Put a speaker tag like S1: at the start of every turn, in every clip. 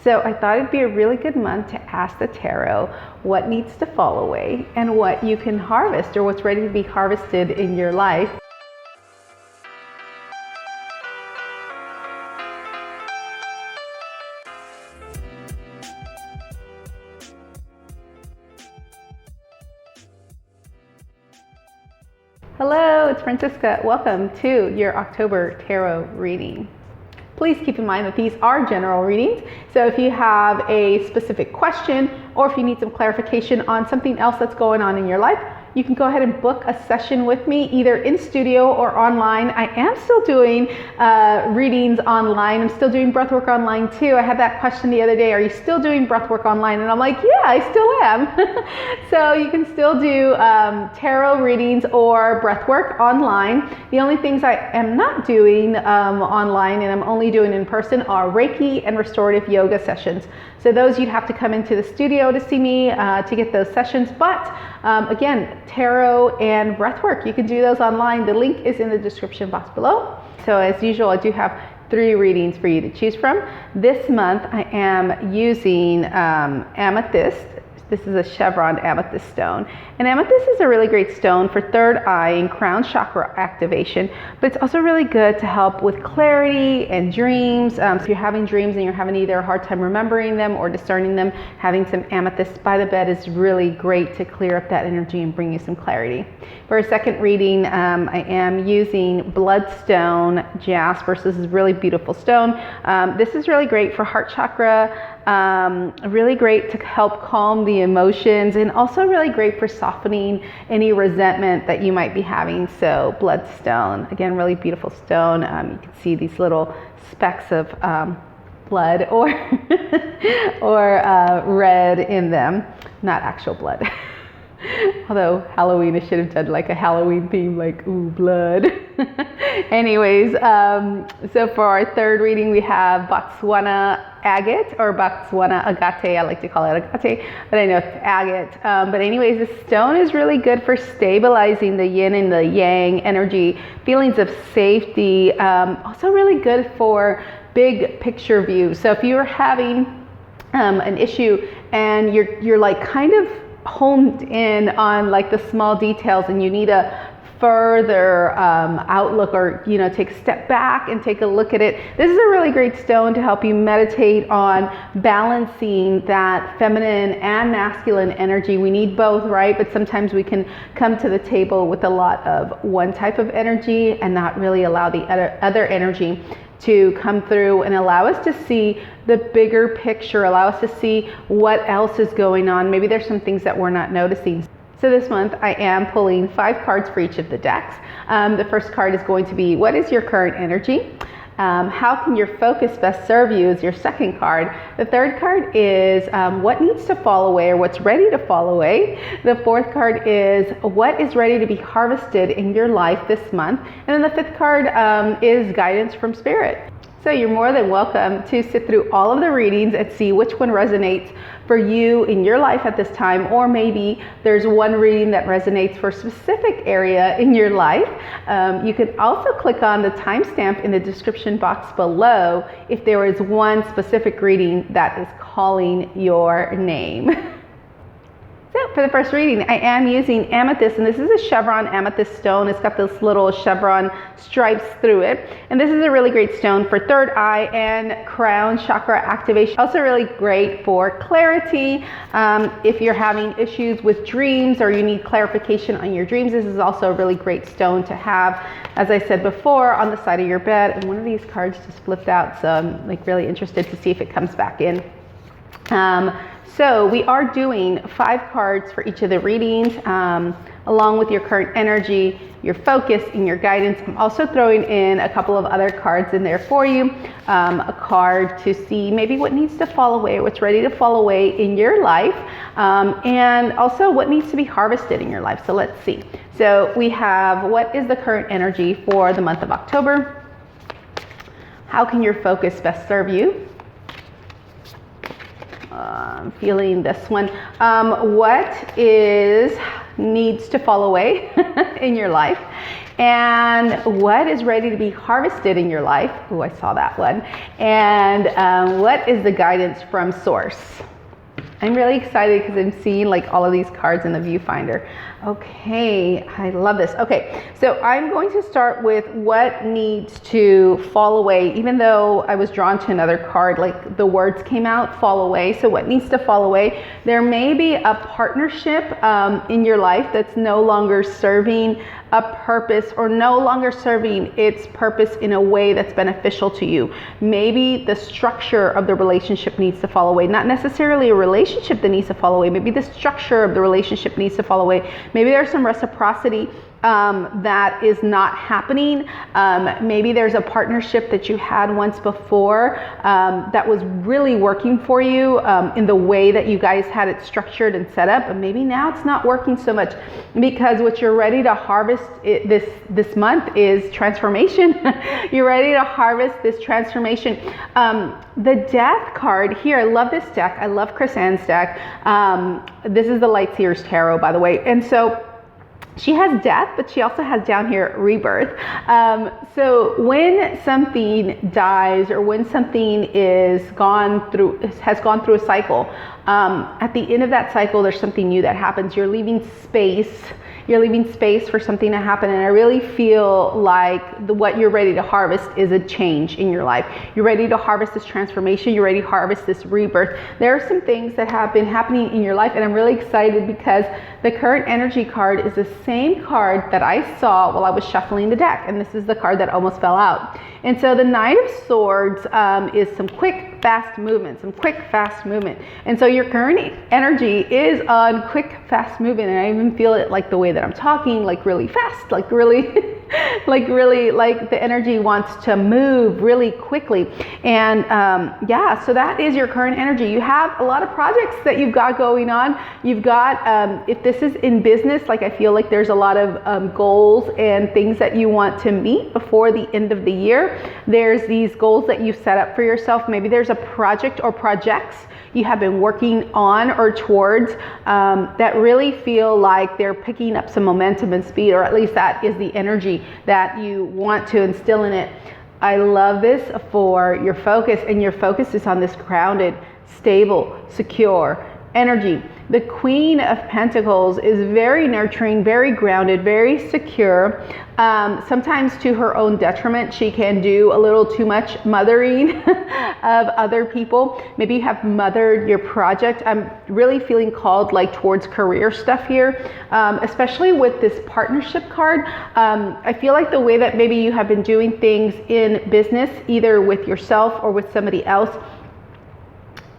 S1: So I thought it'd be a really good month to ask the tarot what needs to fall away and what you can harvest, or what's ready to be harvested in your life. Hello, it's Francisca. Welcome to your October tarot reading. Please keep in mind that these are general readings, so if you have a specific question or if you need some clarification on something else that's going on in your life, you can go ahead and book a session with me either in studio or online. I am still doing readings online. I'm still doing breathwork online too. I had that question the other day, are you still doing breathwork online? And I'm like, yeah, I still am. So you can still do tarot readings or breathwork online. The only things I am not doing online and I'm only doing in person are Reiki and restorative yoga sessions. So those you'd have to come into the studio to see me to get those sessions. But again, tarot and breathwork, you can do those online. The link is in the description box below. So as usual, I do have 3 readings for you to choose from. This month I am using Amethyst. This is a Chevron amethyst stone. And amethyst is a really great stone for third eye and crown chakra activation, but it's also really good to help with clarity and dreams. So if you're having dreams and you're having either a hard time remembering them or discerning them, having some amethyst by the bed is really great to clear up that energy and bring you some clarity. For a second reading, I am using Bloodstone Jasper. So this is a really beautiful stone. This is really great for heart chakra, really great to help calm the emotions, and also really great for softening any resentment that you might be having. So Bloodstone, again, really beautiful stone. You can see these little specks of blood or red in them, not actual blood. Although Halloween, I should have done like a Halloween theme, like, ooh, blood. Anyways, so for our third reading, we have Botswana Agate, or Botswana Agate. I like to call it Agate, but I know it's agate. But anyways, this stone is really good for stabilizing the yin and the yang energy, feelings of safety. Also really good for big picture views. So if you're having an issue and you're like kind of honed in on like the small details and you need a further outlook, or take a step back and take a look at it, this is a really great stone to help you meditate on balancing that feminine and masculine energy. We need both, right? But sometimes we can come to the table with a lot of one type of energy and not really allow the other energy to come through and allow us to see the bigger picture, allow us to see what else is going on. Maybe there's some things that we're not noticing. So this month I am pulling 5 cards for each of the decks. The first card is going to be, what is your current energy? How can your focus best serve you, is your second card. The third card is what needs to fall away, or what's ready to fall away. The fourth card is what is ready to be harvested in your life this month. And then the fifth card is guidance from spirit. So you're more than welcome to sit through all of the readings and see which one resonates for you in your life at this time, or maybe there's one reading that resonates for a specific area in your life. You can also click on the timestamp in the description box below if there is one specific reading that is calling your name. So for the first reading, I am using amethyst, and this is a chevron amethyst stone. It's got those little chevron stripes through it. And this is a really great stone for third eye and crown chakra activation. Also really great for clarity. If you're having issues with dreams or you need clarification on your dreams, this is also a really great stone to have, as I said before, on the side of your bed. And one of these cards just flipped out, so I'm like really interested to see if it comes back in. So we are doing 5 cards for each of the readings, along with your current energy, your focus, and your guidance. I'm also throwing in a couple of other cards in there for you. A card to see maybe what needs to fall away, what's ready to fall away in your life, and also what needs to be harvested in your life. So let's see. So we have, what is the current energy for the month of October? How can your focus best serve you? I'm feeling this one. What needs to fall away in your life? And what is ready to be harvested in your life? Oh, I saw that one. And what is the guidance from Source? I'm really excited because I'm seeing like all of these cards in the viewfinder. Okay, I love this. Okay, so I'm going to start with what needs to fall away. Even though I was drawn to another card, like the words came out, fall away. So what needs to fall away? There may be a partnership in your life that's no longer serving a purpose or no longer serving its purpose in a way that's beneficial to you. Maybe the structure of the relationship needs to fall away. Not necessarily a relationship that needs to fall away. Maybe the structure of the relationship needs to fall away. Maybe there's some reciprocity that is not happening. Maybe there's a partnership that you had once before that was really working for you in the way that you guys had it structured and set up, but maybe now it's not working so much, because what you're ready to harvest this month is transformation. You're ready to harvest this transformation. The Death card here, I love this deck. I love Chris Ann's deck. This is the Light Seers Tarot, by the way. And so she has death, but she also has down here rebirth. So when something dies, or when something has gone through a cycle, at the end of that cycle, there's something new that happens. You're leaving space for something to happen. And I really feel like what you're ready to harvest is a change in your life. You're ready to harvest this transformation. You're ready to harvest this rebirth. There are some things that have been happening in your life, and I'm really excited because the current energy card is the same card that I saw while I was shuffling the deck. And this is the card that almost fell out. And so the Knight of Swords is some quick, fast movement, And so your current energy is on quick, fast movement. And I even feel it like the way that I'm talking, like really fast, like really, like the energy wants to move really quickly. And yeah, so that is your current energy. You have a lot of projects that you've got going on. You've got, if this is in business, like I feel like there's a lot of goals and things that you want to meet before the end of the year. There's these goals that you've set up for yourself. Maybe there's a project or projects you have been working on or towards that really feel like they're picking up some momentum and speed, or at least that is the energy that you want to instill in it. I love this for your focus, and your focus is on this grounded, stable, secure energy. The Queen of Pentacles is very nurturing, very grounded, very secure. Sometimes to her own detriment, she can do a little too much mothering of other people. Maybe you have mothered your project. I'm really feeling called like towards career stuff here, especially with this partnership card. I feel like the way that maybe you have been doing things in business, either with yourself or with somebody else,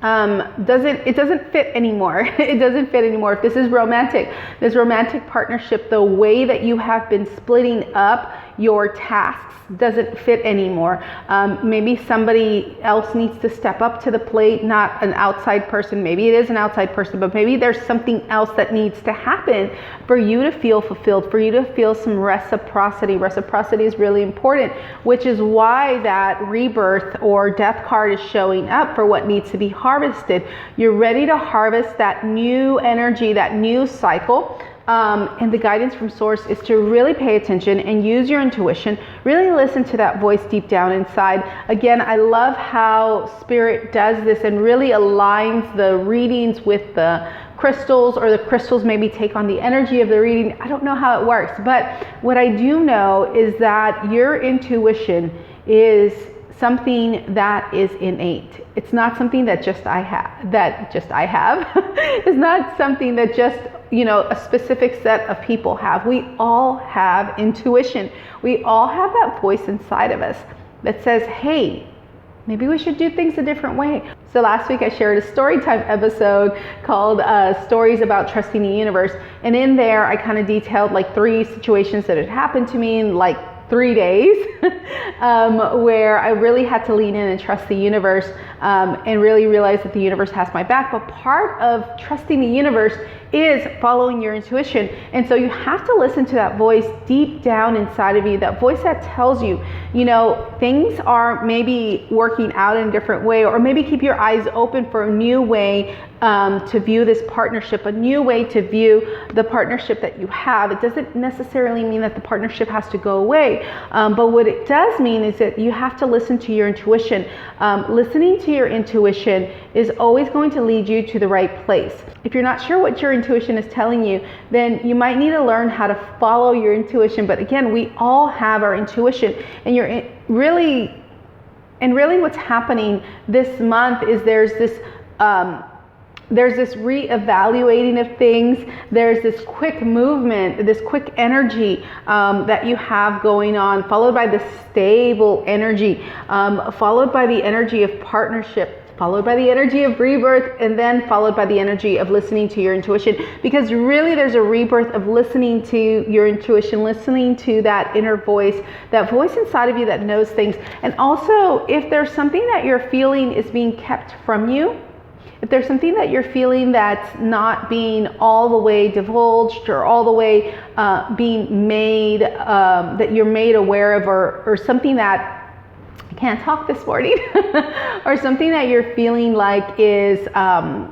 S1: it doesn't fit anymore. It doesn't fit anymore. If this is romantic, this romantic partnership, the way that you have been splitting up your tasks doesn't fit anymore. Maybe somebody else needs to step up to the plate, not an outside person. Maybe it is an outside person, but maybe there's something else that needs to happen for you to feel fulfilled, for you to feel some reciprocity. Reciprocity is really important, which is why that rebirth or death card is showing up for what needs to be harvested. You're ready to harvest that new energy, that new cycle. And the guidance from Source is to really pay attention and use your intuition. Really listen to that voice deep down inside. Again, I love how Spirit does this and really aligns the readings with the crystals, or the crystals maybe take on the energy of the reading. I don't know how it works, but what I do know is that your intuition is something that is innate. It's not something that just I have. It's not something that just, a specific set of people have. We all have intuition. We all have that voice inside of us that says, hey, maybe we should do things a different way. So last week I shared a story time episode called Stories About Trusting the Universe. And in there I kind of detailed like 3 situations that had happened to me in like 3 days where I really had to lean in and trust the universe and really realize that the universe has my back. But part of trusting the universe is following your intuition. And so you have to listen to that voice deep down inside of you, that voice that tells you, you know, things are maybe working out in a different way, or maybe keep your eyes open for a new way to view this partnership, a new way to view the partnership that you have. It doesn't necessarily mean that the partnership has to go away, but what it does mean is that you have to listen to your intuition. Listening to your intuition is always going to lead you to the right place. If you're not sure what your intuition is telling you, then you might need to learn how to follow your intuition. But again, we all have our intuition, and really what's happening this month is there's this reevaluating of things. There's this quick movement, this quick energy that you have going on, followed by the stable energy, followed by the energy of partnership, followed by the energy of rebirth, and then followed by the energy of listening to your intuition. Because really there's a rebirth of listening to your intuition, listening to that inner voice, that voice inside of you that knows things. And also, if there's something that you're feeling is being kept from you, if there's something that you're feeling that's not being all the way divulged, or all the way being made, that you're made aware of, or something that, I can't talk this morning, or something that you're feeling like isn't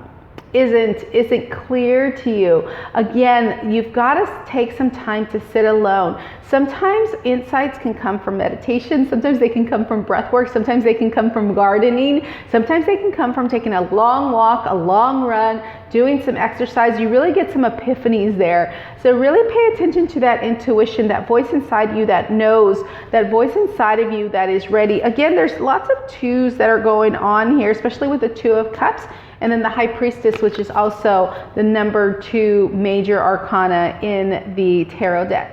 S1: clear to you, again, you've got to take some time to sit alone. Sometimes insights can come from meditation, sometimes they can come from breath work, sometimes they can come from gardening, sometimes they can come from taking a long walk, a long run, doing some exercise. You really get some epiphanies there. So really pay attention to that intuition, that voice inside you that knows, that voice inside of you that is ready. Again, there's lots of twos that are going on here, especially with the Two of Cups. And then the High Priestess, which is also the number 2 major arcana in the tarot deck.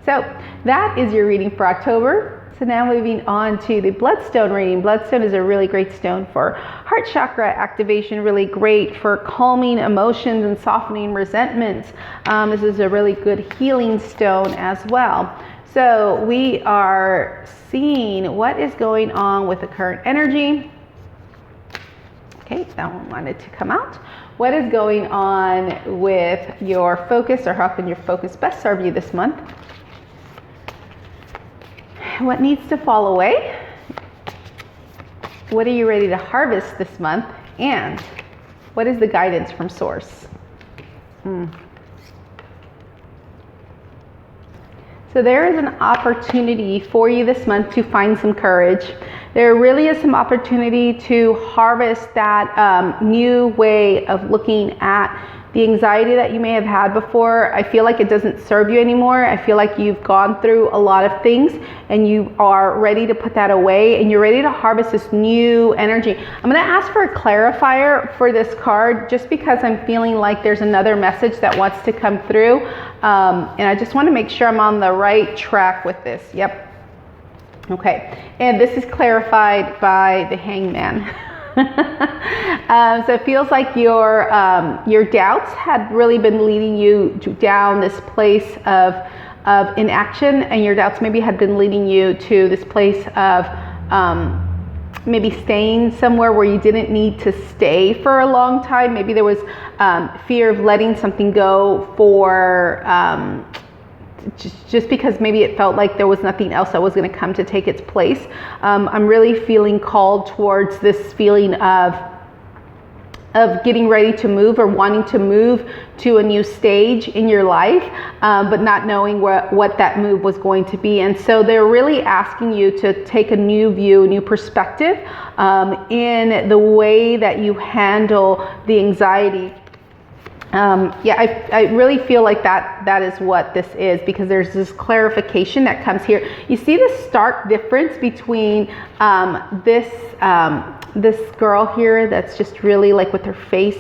S1: So that is your reading for October. So now moving on to the Bloodstone reading. Bloodstone is a really great stone for heart chakra activation, really great for calming emotions and softening resentments. This is a really good healing stone as well. So we are seeing what is going on with the current energy. Okay, that one wanted to come out. What is going on with your focus, or how can your focus best serve you this month? What needs to fall away? What are you ready to harvest this month? And what is the guidance from Source? So there is an opportunity for you this month to find some courage. There really is some opportunity to harvest that new way of looking at the anxiety that you may have had before. I feel like it doesn't serve you anymore. I feel like you've gone through a lot of things and you are ready to put that away, and you're ready to harvest this new energy. I'm going to ask for a clarifier for this card, just because I'm feeling like there's another message that wants to come through. And I just want to make sure I'm on the right track with this. Yep. Okay. And this is clarified by the Hangman. So it feels like your doubts had really been leading you down this place of inaction, and your doubts maybe had been leading you to this place of maybe staying somewhere where you didn't need to stay for a long time. Maybe there was fear of letting something go for just because maybe it felt like there was nothing else that was going to come to take its place. I'm really feeling called towards this feeling of getting ready to move, or wanting to move to a new stage in your life, but not knowing what that move was going to be. And so they're really asking you to take a new view, a new perspective in the way that you handle the anxiety. I really feel like that is what this is, because there's this clarification that comes here. You see the stark difference between this girl here that's just really like with her face,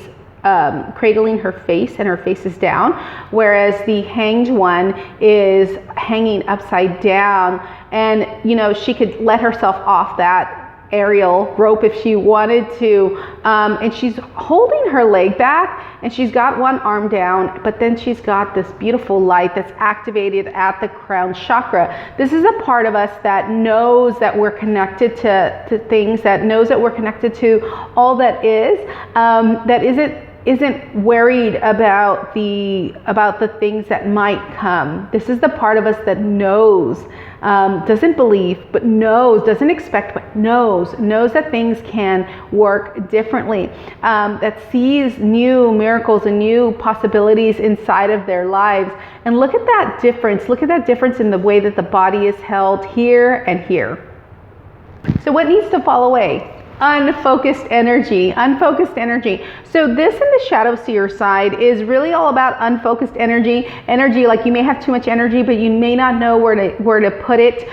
S1: cradling her face, and her face is down, whereas the Hanged one is hanging upside down, and you know, she could let herself off that aerial rope if she wanted to, and she's holding her leg back, and she's got one arm down, but then she's got this beautiful light that's activated at the crown chakra. This is a part of us that knows that we're connected to things, that knows that we're connected to all that is, that isn't worried about the things that might come. This is the part of us that knows, doesn't believe, but knows, doesn't expect, but knows that things can work differently, that sees new miracles and new possibilities inside of their lives. And look at that difference. Look at that difference in the way that the body is held here and here. So what needs to fall away? Unfocused energy. So this in the shadow seer side is really all about unfocused energy. Like you may have too much energy, but you may not know where to put it.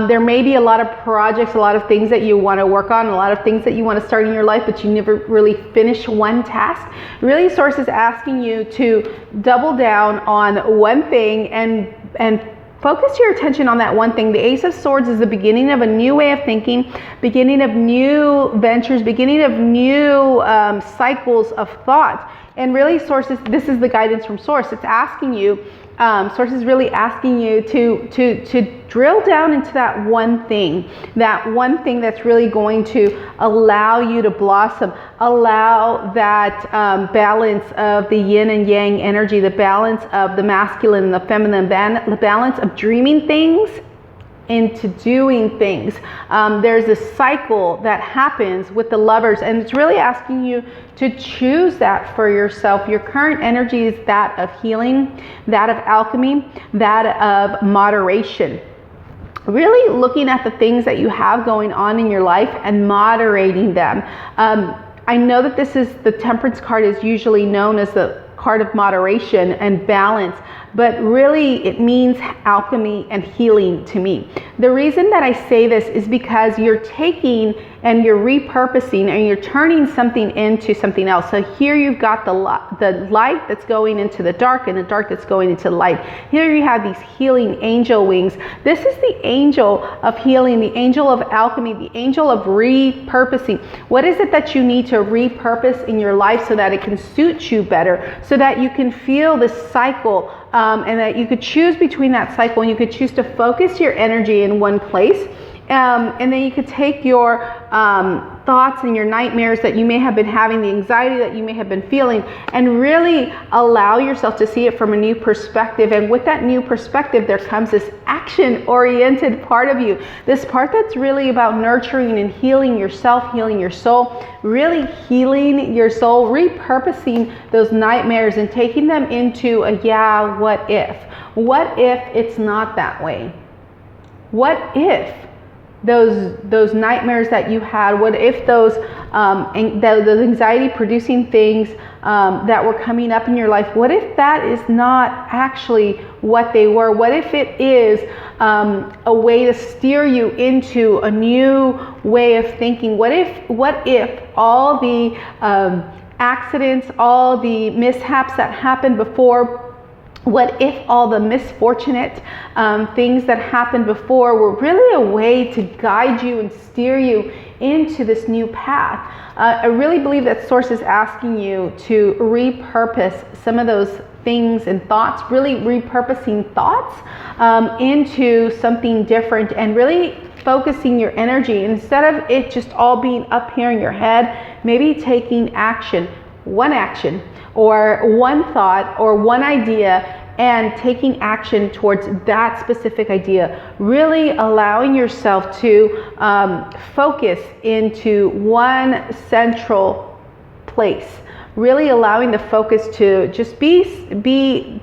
S1: There may be a lot of projects, a lot of things that you want to work on, a lot of things that you want to start in your life, but you never really finish one task. Really, Source is asking you to double down on one thing and focus your attention on that one thing. The Ace of Swords is the beginning of a new way of thinking, beginning of new ventures, beginning of new cycles of thought. And really, this is the guidance from Source. It's asking you, Source is really asking you to drill down into that one thing that's really going to allow you to blossom, allow that balance of the yin and yang energy, the balance of the masculine and the feminine, the balance of dreaming things into doing things. There's a cycle that happens with the Lovers, and it's really asking you to choose that for yourself. Your current energy is that of healing, that of alchemy, that of moderation. Really looking at the things that you have going on in your life and moderating them. I know that the Temperance card is usually known as the card of moderation and balance, but really it means alchemy and healing to me. The reason that I say this is because you're taking and you're repurposing and you're turning something into something else. So here you've got the light that's going into the dark and the dark that's going into the light. Here you have these healing angel wings. This is the angel of healing, the angel of alchemy, the angel of repurposing. What is it that you need to repurpose in your life so that it can suit you better, so that you can feel this cycle, and that you could choose between that cycle, and you could choose to focus your energy in one place. And then you could take your thoughts and your nightmares that you may have been having, the anxiety that you may have been feeling, and really allow yourself to see it from a new perspective. And with that new perspective, there comes this action-oriented part of you, this part that's really about nurturing and healing yourself, healing your soul, really healing your soul, repurposing those nightmares and taking them into a what if? What if it's not that way? What if those nightmares that you had, what if those anxiety producing things that were coming up in your life, what if that is not actually what they were? What if it is a way to steer you into a new way of thinking? What if all the accidents, all the mishaps that happened before, what if all the misfortunate things that happened before were really a way to guide you and steer you into this new path? I really believe that Source is asking you to repurpose some of those things and thoughts, really repurposing thoughts into something different, and really focusing your energy. Instead of it just all being up here in your head, maybe taking action, or one thought or one idea, and taking action towards that specific idea, really allowing yourself to focus into one central place, really allowing the focus to just be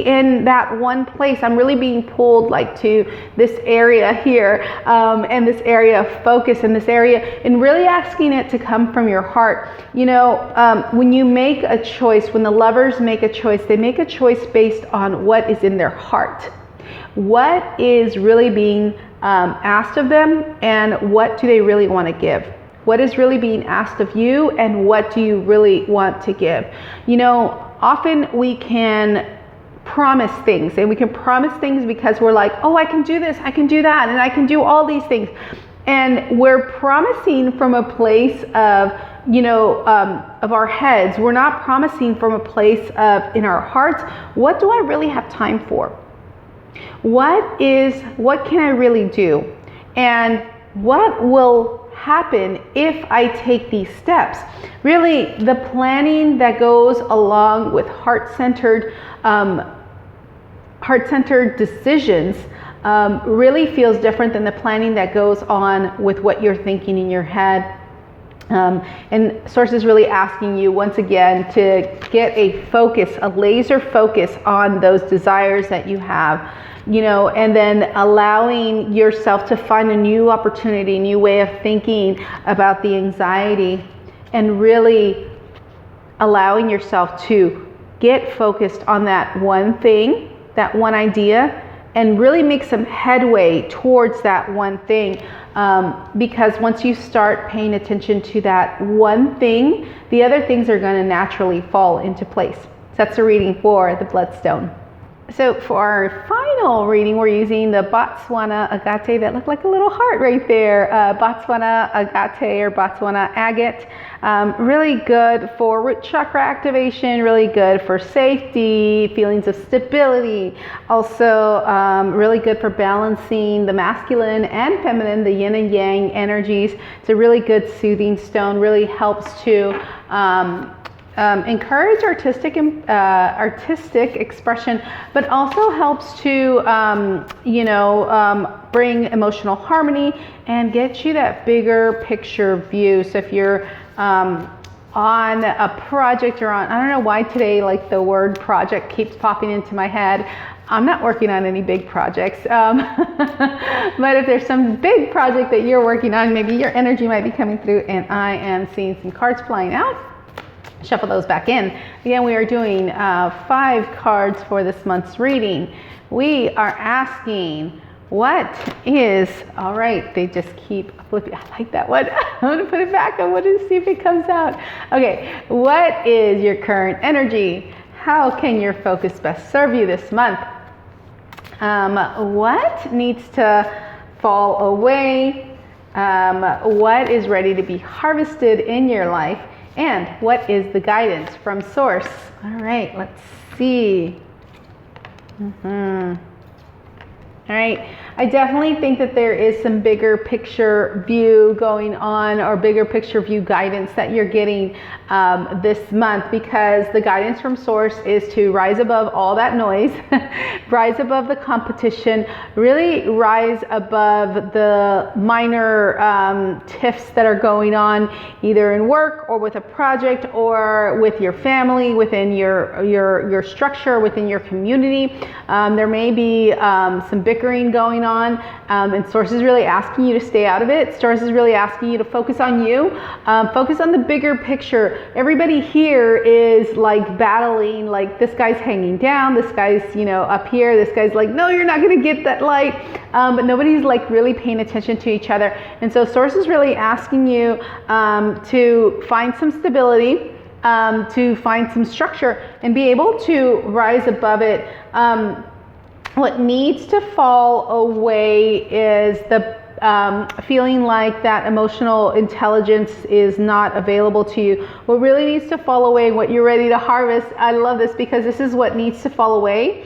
S1: in that one place. I'm really being pulled to this area here, and this area of focus, and this area, and really asking it to come from your heart. When you make a choice, when the Lovers make a choice, they make a choice based on what is in their heart. What is really being asked of them, and what do they really want to give? What is really being asked of you, and what do you really want to give? Often we can promise things, and we can promise things because we're like, oh, I can do this, I can do that, and I can do all these things. And we're promising from a place of, of our heads. We're not promising from a place of in our hearts. What do I really have time for? What can I really do? And what will happen if I take these steps? Really, the planning that goes along with heart-centered decisions really feels different than the planning that goes on with what you're thinking in your head. And Source is really asking you once again to get a focus, a laser focus on those desires that you have, and then allowing yourself to find a new opportunity, new way of thinking about the anxiety, and really allowing yourself to get focused on that one thing, that one idea, and really make some headway towards that one thing. Because once you start paying attention to that one thing, the other things are going to naturally fall into place. So that's a reading for the Bloodstone. So for our final reading, we're using the Botswana Agate. That looked like a little heart right there. Botswana Agate or Botswana Agate. Really good for root chakra activation, really good for safety, feelings of stability. Also really good for balancing the masculine and feminine, the yin and yang energies. It's a really good soothing stone, really helps to encourage artistic expression, but also helps to bring emotional harmony and get you that bigger picture view. So if you're on a project or I don't know why today like the word project keeps popping into my head. I'm not working on any big projects, but if there's some big project that you're working on, maybe your energy might be coming through, and I am seeing some cards flying out. Shuffle those back in. Again, we are doing 5 cards for this month's reading. We are asking, what is, all right, they just keep flipping. I like that one. I'm going to put it back. I want to see if it comes out. Okay, what is your current energy? How can your focus best serve you this month? What needs to fall away? What is ready to be harvested in your life? And what is the guidance from Source? All right, let's see. All right, I definitely think that there is some bigger picture view going on, or bigger picture view guidance that you're getting this month, because the guidance from Source is to rise above all that noise, rise above the competition, really rise above the minor tiffs that are going on either in work or with a project or with your family, within your structure, within your community. There may be some bickering going on, and Source is really asking you to stay out of it. Source is really asking you to focus on you, focus on the bigger picture. Everybody here is like battling, like this guy's hanging down, this guy's up here, this guy's like, no, you're not gonna get that light, but nobody's like really paying attention to each other. And so Source is really asking you to find some stability, to find some structure, and be able to rise above it. What needs to fall away is the feeling like that emotional intelligence is not available to you. What really needs to fall away, what you're ready to harvest, I love this because this is what needs to fall away.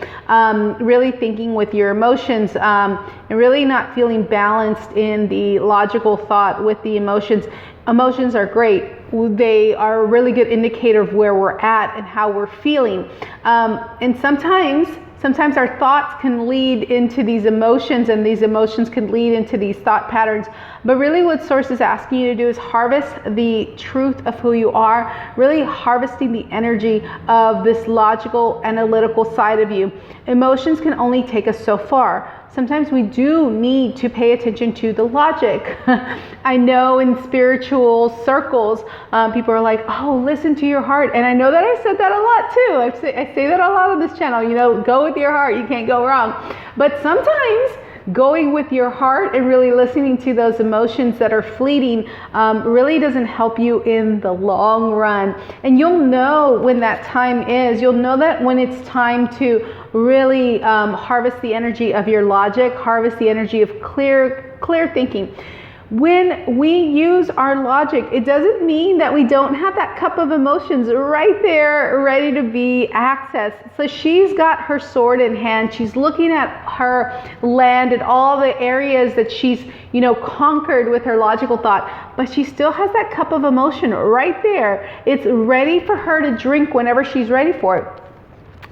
S1: Really thinking with your emotions, and really not feeling balanced in the logical thought with the emotions. Emotions are great. They are a really good indicator of where we're at and how we're feeling. And sometimes our thoughts can lead into these emotions, and these emotions can lead into these thought patterns. But really what Source is asking you to do is harvest the truth of who you are, really harvesting the energy of this logical, analytical side of you. Emotions can only take us so far. Sometimes we do need to pay attention to the logic. I know in spiritual circles, people are like, oh, listen to your heart. And I know that I said that a lot too. I say that a lot on this channel, go with your heart, you can't go wrong. But sometimes going with your heart and really listening to those emotions that are fleeting really doesn't help you in the long run. And you'll know when that time is. You'll know that when it's time to really harvest the energy of your logic, harvest the energy of clear thinking. When we use our logic, it doesn't mean that we don't have that cup of emotions right there ready to be accessed. So she's got her sword in hand. She's looking at her land and all the areas that she's, conquered with her logical thought, but she still has that cup of emotion right there. It's ready for her to drink whenever she's ready for it.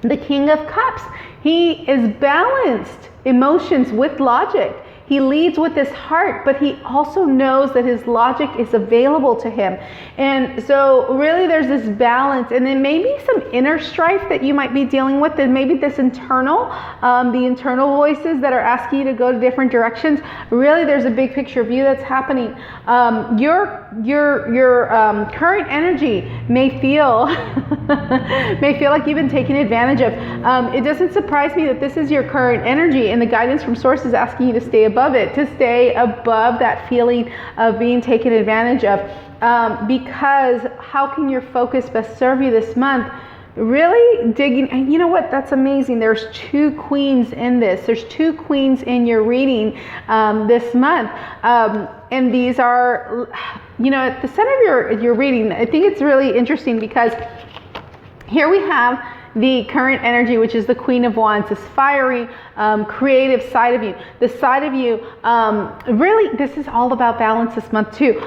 S1: The King of Cups, he is balanced emotions with logic. He leads with his heart, but he also knows that his logic is available to him. And so really there's this balance, and then maybe some inner strife that you might be dealing with, and maybe this internal, the internal voices that are asking you to go to different directions. Really there's a big picture view that's happening. Your current energy may feel like you've been taken advantage of. It doesn't surprise me that this is your current energy, and the guidance from source is asking you to stay above it, to stay above that feeling of being taken advantage of. Because how can your focus best serve you this month? Really digging, and you know what, that's amazing. There's 2 queens in this. There's 2 queens in your reading this month. And these are, at the center of your reading. I think it's really interesting because here we have the current energy, which is the Queen of Wands, this fiery, creative side of you. The side of you, really, this is all about balance this month too.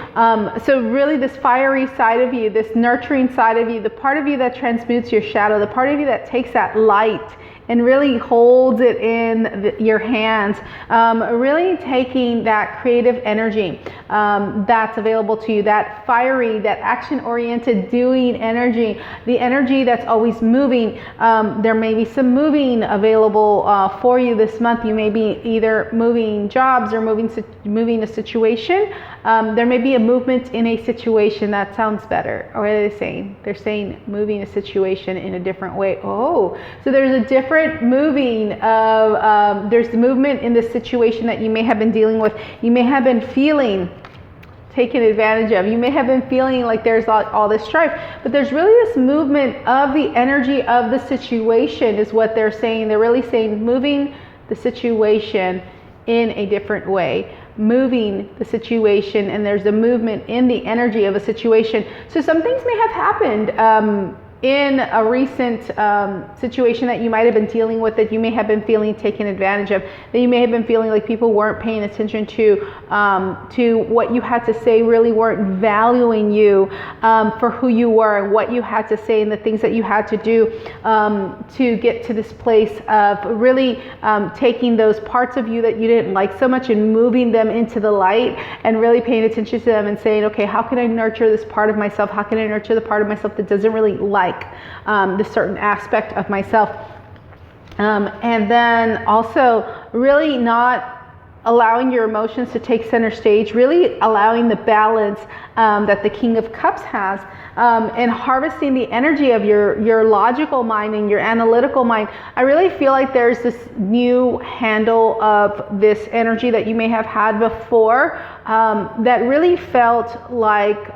S1: So really this fiery side of you, this nurturing side of you, the part of you that transmutes your shadow, the part of you that takes that light and really holds it in your hands, really taking that creative energy that's available to you, that fiery, that action-oriented doing energy, the energy that's always moving. There may be some moving available for you this month. You may be either moving jobs or moving a situation. There may be a movement in a situation. That sounds better. Or what are they saying? They're saying moving a situation in a different way. Oh, so there's a different moving of, there's the movement in the situation that you may have been dealing with. You may have been feeling taken advantage of. You may have been feeling like there's all this strife, but there's really this movement of the energy of the situation is what they're saying. They're really saying moving the situation in a different way. Moving the situation, and there's a movement in the energy of a situation. So some things may have happened in a recent situation that you might have been dealing with, that you may have been feeling taken advantage of, that you may have been feeling like people weren't paying attention to what you had to say, really weren't valuing you for who you were and what you had to say and the things that you had to do to get to this place of really taking those parts of you that you didn't like so much and moving them into the light and really paying attention to them and saying, okay, how can I nurture this part of myself? How can I nurture the part of myself that doesn't really like this certain aspect of myself? And then also really not allowing your emotions to take center stage, really allowing the balance that the King of Cups has, and harvesting the energy of your logical mind and your analytical mind. I really feel like there's this new handle of this energy that you may have had before that really felt like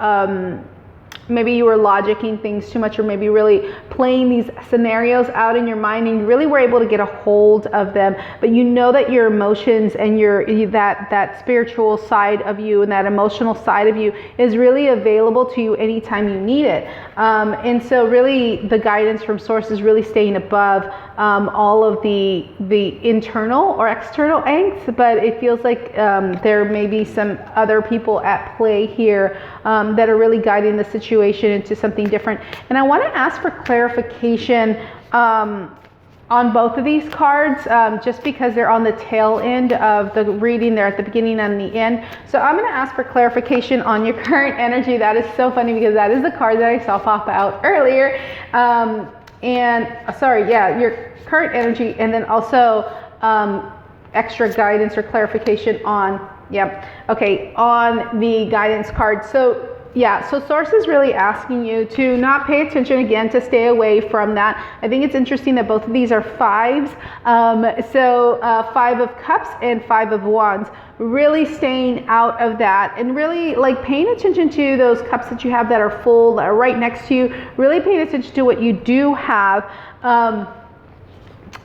S1: maybe you were logicking things too much, or maybe really playing these scenarios out in your mind, and you really were able to get a hold of them. But you know that your emotions and that spiritual side of you and that emotional side of you is really available to you anytime you need it. And so really the guidance from source is really staying above all of the internal or external angst, but it feels like there may be some other people at play here that are really guiding the situation into something different. And I want to ask for clarification on both of these cards, just because they're on the tail end of the reading. They're at the beginning and the end. So I'm going to ask for clarification on your current energy. That is so funny because that is the card that I saw pop out earlier. And sorry, yeah, your current energy, and then also extra guidance or clarification on, on the guidance card. So yeah, so source is really asking you to not pay attention again, to stay away from that. I think it's interesting that both of these are fives. So 5 of Cups and 5 of Wands, really staying out of that and really like paying attention to those cups that you have that are full, that are right next to you, really paying attention to what you do have.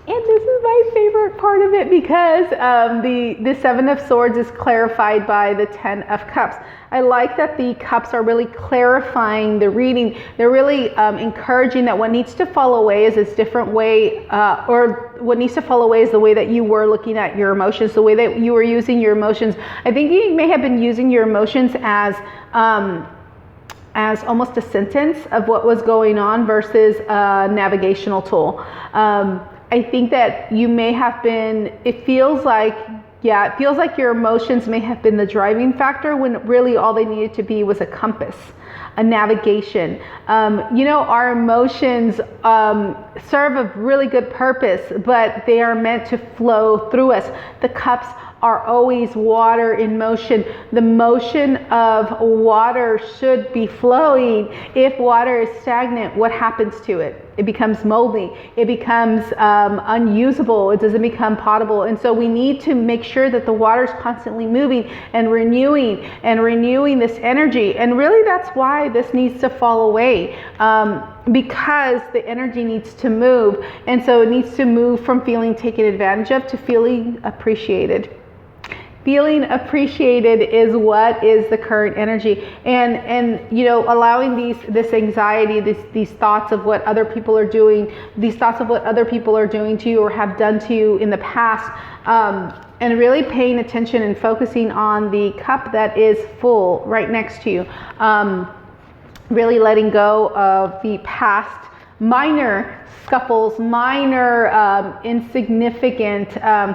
S1: And this is my favorite part of it because the Seven of Swords is clarified by the Ten of Cups. I like that the cups are really clarifying the reading. They're really encouraging that what needs to fall away is this different way, or what needs to fall away is the way that you were looking at your emotions, the way that you were using your emotions. I think you may have been using your emotions as almost a sentence of what was going on versus a navigational tool. I think that you may have been, it feels like your emotions may have been the driving factor when really all they needed to be was a compass, a navigation. Our emotions serve a really good purpose, but they are meant to flow through us. The cups are always water in motion. The motion of water should be flowing. If water is stagnant, what happens to it? It becomes moldy. It becomes unusable. It doesn't become potable. And so we need to make sure that the water is constantly moving and renewing this energy. And really that's why this needs to fall away, because the energy needs to move. And so it needs to move from feeling taken advantage of to feeling appreciated. Feeling appreciated is what is the current energy, and allowing this anxiety, these thoughts of what other people are doing, these thoughts of what other people are doing to you or have done to you in the past, and really paying attention and focusing on the cup that is full right next to you. Really letting go of the past minor scuffles, minor insignificant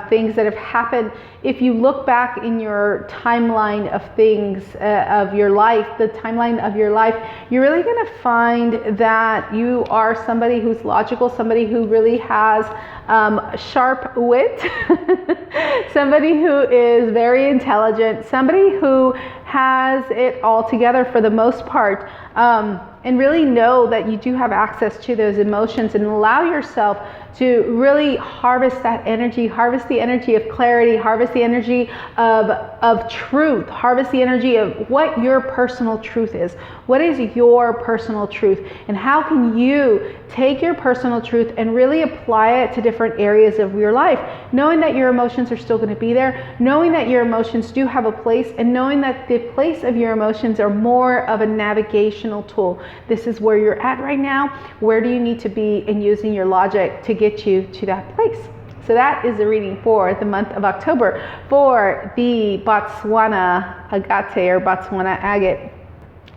S1: things that have happened. If you look back in your timeline of things of your life, the timeline of your life, you're really going to find that you are somebody who's logical, somebody who really has sharp wit, somebody who is very intelligent, somebody who has it all together for the most part. And really know that you do have access to those emotions, and allow yourself to really harvest that energy, harvest the energy of clarity, harvest the energy of truth, harvest the energy of what your personal truth is. What is your personal truth? And how can you take your personal truth and really apply it to different areas of your life, knowing that your emotions are still going to be there, knowing that your emotions do have a place, and knowing that the place of your emotions are more of a navigational tool. This is where you're at right now. Where do you need to be, in using your logic to get you to that place? So that is the reading for the month of October for the Botswana Agate or Botswana Agate.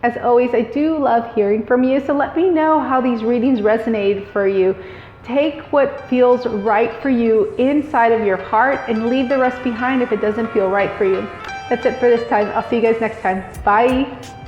S1: As always, I do love hearing from you, so let me know how these readings resonated for you. Take what feels right for you inside of your heart and leave the rest behind if it doesn't feel right for you. That's it for this time. I'll see you guys next time. Bye.